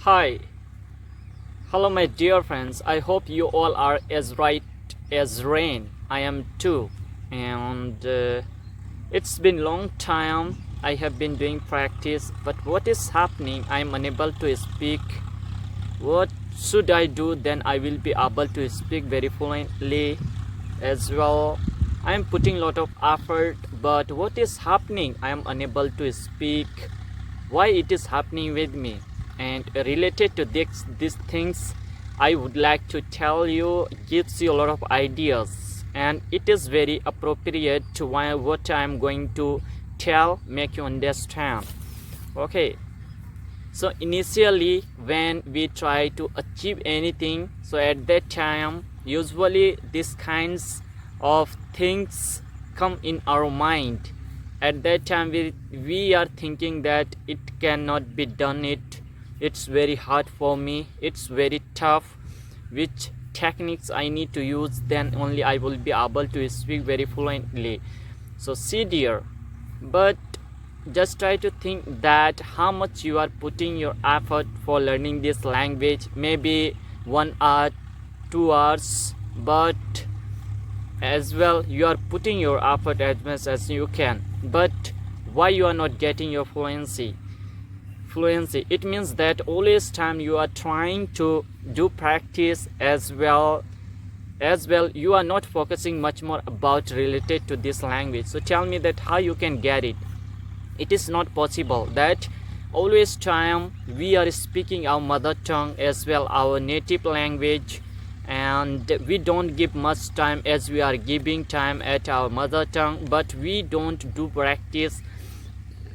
Hi, hello my dear friends. I hope you all are as right as rain. I am too, and it's been long time. I have been doing practice, but what is happening? I am unable to speak. What should I do? Then I will be able to speak very fluently as well. I am putting a lot of effort, but what is happening? I am unable to speak. Why it is happening with me? And related to these things, I would like to tell you, gives you a lot of ideas, and it is very appropriate to what I am going to tell, make you understand. Okay, so initially when we try to achieve anything, so at that time usually these kinds of things come in our mind. At that time we are thinking that it cannot be done, it's very hard for me, it's very tough, which techniques I need to use, then only I will be able to speak very fluently. So see dear, but just try to think that how much you are putting your effort for learning this language. Maybe 1 hour, 2 hours, but as well you are putting your effort as much as you can. But why you are not getting your fluency? It means that always time you are trying to do practice as well you are not focusing much more about related to this language. So tell me that how you can get it. It is not possible that always time we are speaking our mother tongue as well, our native language, and we don't give much time as we are giving time at our mother tongue, but we don't do practice.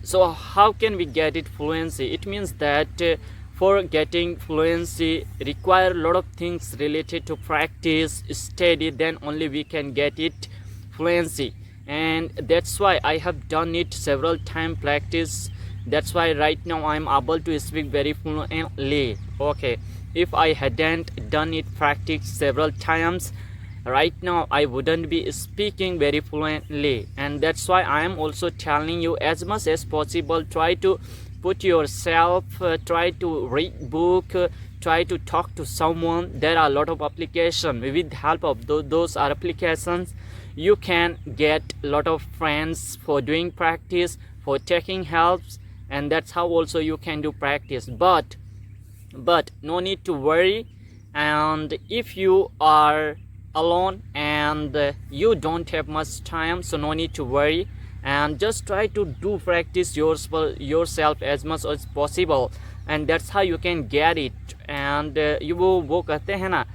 So how can we get it fluency? It means that for getting fluency require a lot of things related to practice, study, then only we can get it fluency. And that's why I have done it several times, practice. That's why right now I'm able to speak very fluently. Okay, if I hadn't done it practice several times, right now I wouldn't be speaking very fluently. And that's why I am also telling you, as much as possible, try to put yourself, try to read book, try to talk to someone. There are a lot of applications. With help of those applications you can get a lot of friends for doing practice, for taking helps, and that's how also you can do practice. But no need to worry. And if you are alone and you don't have much time, so no need to worry, and just try to do practice yourself as much as possible, and that's how you can get it. And you वो कहते हैं ना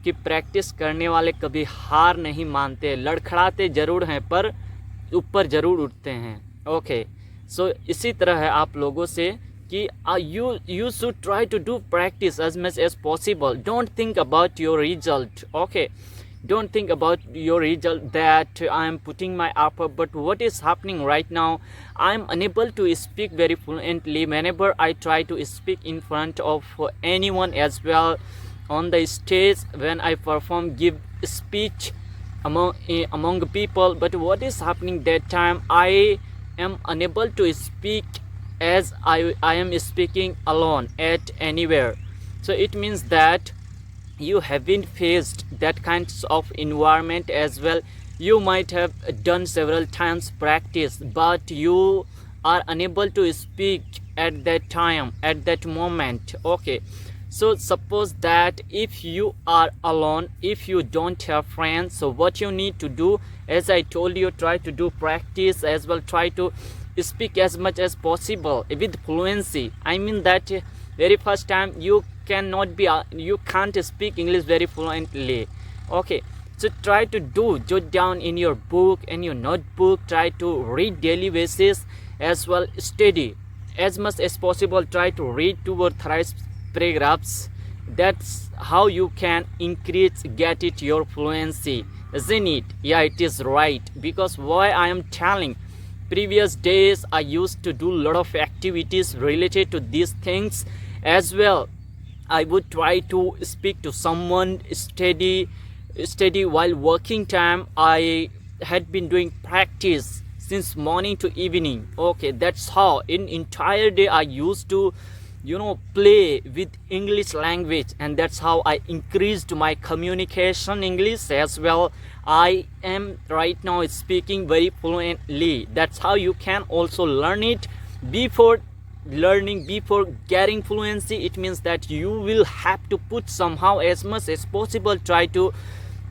कि practice करने वाले कभी हार नहीं मानते, लड़खड़ाते ज़रूर हैं पर ऊपर ज़रूर उठते हैं. ओके, सो इसी तरह है आप लोगों से कि you should try to do practice as much as possible. Don't think about your result. Okay, don't think about your result that I am putting my effort, but what is happening right now, I am unable to speak very fluently. Whenever I try to speak in front of anyone as well on the stage, when I perform, give speech among people, but what is happening that time, I am unable to speak as I am speaking alone at anywhere. So it means that you haven't faced that kinds of environment as well. You might have done several times practice, but you are unable to speak at that time, at that moment. Okay, so suppose that if you are alone, if you don't have friends, so what you need to do, as I told you, try to do practice as well, try to speak as much as possible with fluency. I mean that very first time you can't speak English very fluently. Okay, so try to jot down in your book, in your notebook, try to read daily basis as well, study as much as possible, try to read 2 or 3 paragraphs. That's how you can get it your fluency, isn't it? Yeah, it is right. Because why I am telling, previous days I used to do a lot of activities related to these things as well. I would try to speak to someone, study while working time. I had been doing practice since morning to evening. Okay, that's how in entire day I used to play with English language, and that's how I increased my communication English as well. I am right now speaking very fluently. That's how you can also learn it. Before getting fluency, it means that you will have to put somehow, as much as possible, try to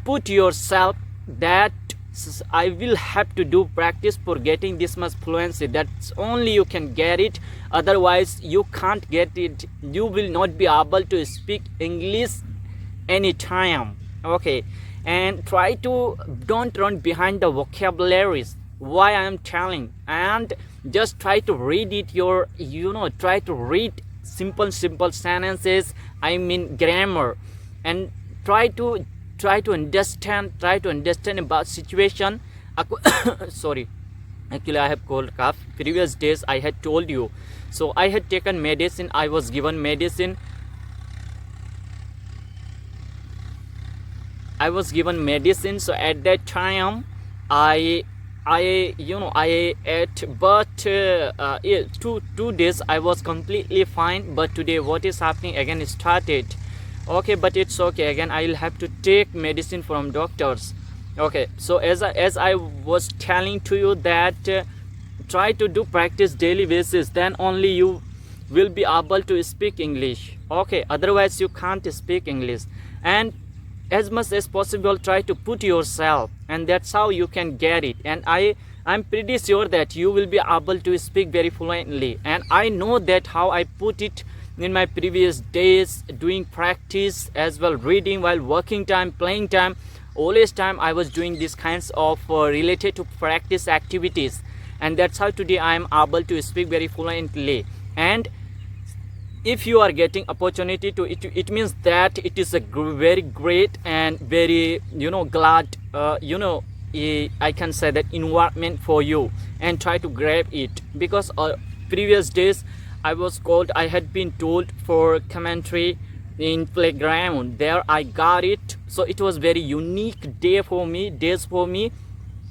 put yourself that I will have to do practice for getting this much fluency. That's only you can get it. Otherwise you can't get it. You will not be able to speak English anytime. Okay, and don't run behind the vocabularies. Why I am telling, and just try to read it. Try to read simple sentences, I mean grammar, and try to understand about situation. Sorry, actually I have cold cough. Previous days I had told you, so I had taken medicine. I was given medicine. So at that time I ate, but 2 days I was completely fine. But today what is happening again, it started. Okay, but it's okay. Again I will have to take medicine from doctors. Okay, so as I was telling to you that try to do practice daily basis, then only you will be able to speak English. Okay, otherwise you can't speak English. And as much as possible try to put yourself, and that's how you can get it. And I'm pretty sure that you will be able to speak very fluently. And I know that how I put it in my previous days, doing practice as well, reading while working time, playing time, always time I was doing these kinds of related to practice activities. And that's how today I am able to speak very fluently. And if you are getting opportunity to it means that it is a very great and very glad I can say that environment for you, and try to grab it. Because previous days I had been told for commentary in playground. There I got it. So it was very unique days for me.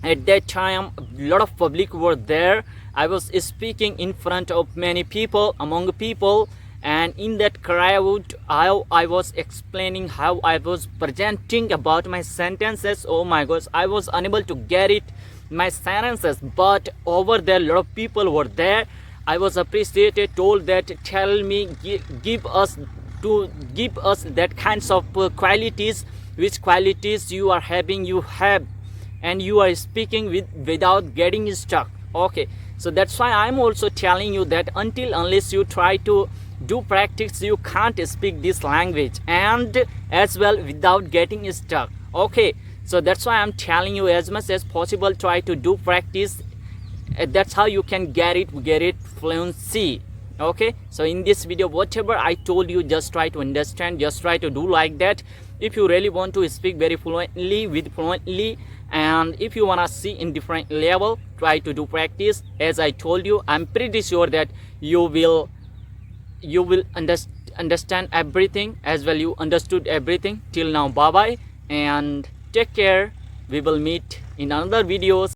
At that time a lot of public were there. I was speaking in front of many people, among people, and in that crowd how I was explaining, how I was presenting about my sentences. Oh my gosh, I was unable to get it, my sentences. But over there a lot of people were there. I was appreciated, told that tell me, give us that kinds of qualities, which qualities you are having, you have, and you are speaking without getting stuck. Okay, so that's why I'm also telling you that unless you try to do practice, you can't speak this language, and as well without getting stuck. Okay, so that's why I'm telling you, as much as possible try to do practice. That's how you can get it fluency. Okay, so in this video whatever I told you, just try to understand, just try to do like that. If you really want to speak very fluently, and if you want to see in different level, try to do practice. As I told you, I'm pretty sure that you will understand everything as well. You understood everything till now. Bye bye and take care. We will meet in another videos.